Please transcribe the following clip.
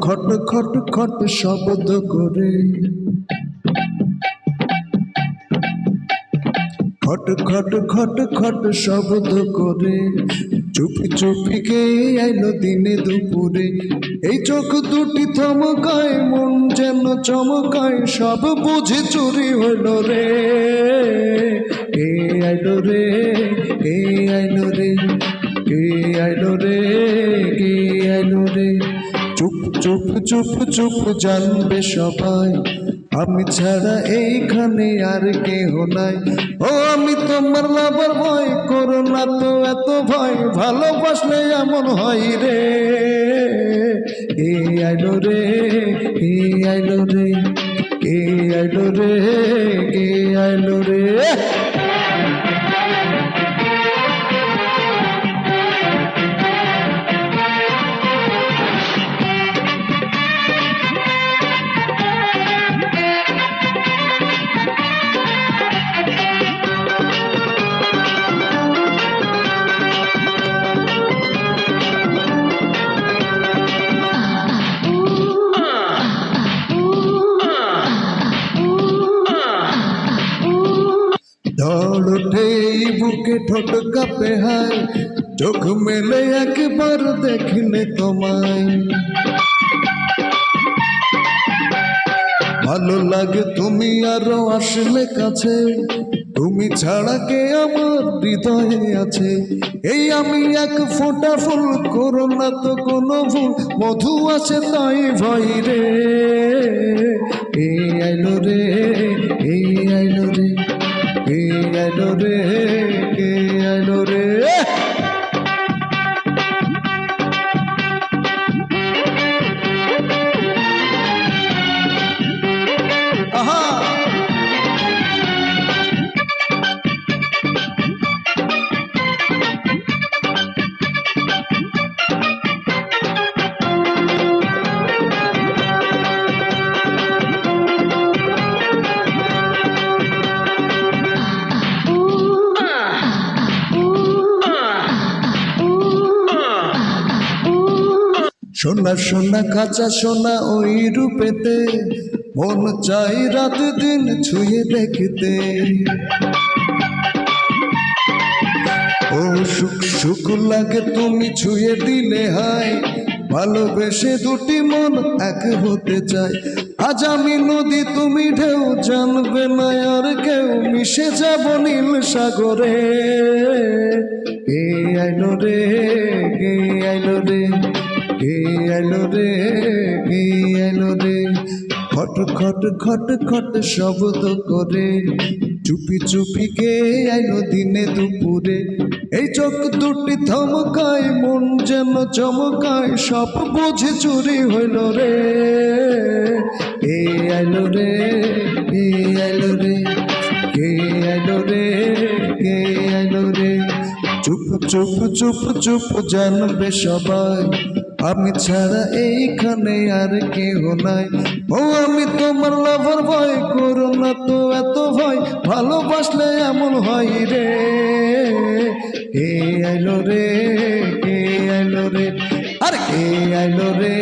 খট খট খট শব্দ করে, খট খট খট খট শব্দ করে চুপি চুপি কে আইলো দিনে দুপুরে। এই চোখ দুটি থমকায়, মন যেন চমকায়, সব বুঝে চুরি হইল রে। কে আইলো রে, কে আইলো রে, কে আইলো রে, কে আইলো রে। চুপ চুপ চুপ চুপ জানবে সবাই, আমি ছাড়া এইখানে আর কেহ নাই। ও আমি তোমার লাভার ভয়, করো না তো এত ভয়, ভালোবাসলে এমন হয় রে। কে আইলো রে, কে আইলো রে, কে আইলো রে, কে আইলো রে। ঝড় ওঠে এই বুকে, ঠোঁট কাঁপে হায়, চোখ মেলে একবার দেখলে তোমায়। ভালো লাগে তুমি আরো আসলে কাছে, তুমি ছাড়া কে আমার হৃদয়ে আছে। এই আমি এক ফোঁটা ফুল, করো না তো কোনো ভুল, মধু আছে তাই ভয় রে। কে আইলো রে, কে আইলো রে, কে আইলো রে, কে আইলো রে। আহা সোনা সোনা কাঁচা সোনা ওই রূপেতে, মন চাই রাত দিন ছুঁয়ে দেখতে। ও সুখ সুখ লাগে তুমি ছুঁয়ে দিলে হায়, ভালোবেসে দুটি মন এক হতে চায়। আজ আমি নদী তুমি ঢেউ, জানবে না আর কেউ, মিশে যাব নীল সাগরে। কে আইলো রে, কে আইলো রে, কে আইলো রে, কে আইলো রে। খট খট খট খট শব্দ করে চুপি চুপি কে আইলো দিনে দুপুরে। এই চোখ দুটি থমকায়, মন যেন চমকায়, সব বুঝে চুরি হইল রে। কে আইলো রে, কে আইলো রে, কে আইলো রে, কে আইলো রে। চুপ চুপ চুপ চুপ জানবে সবাই, আমি ছাড়া এইখানে আর কেহ নাই। ও আমি তোমার লাভার ভয়, করো না তো এত ভয়, ভালোবাসলে এমন হয় রে। কে আইলো রে, কে আইলো রে, আর কে আইলো রে।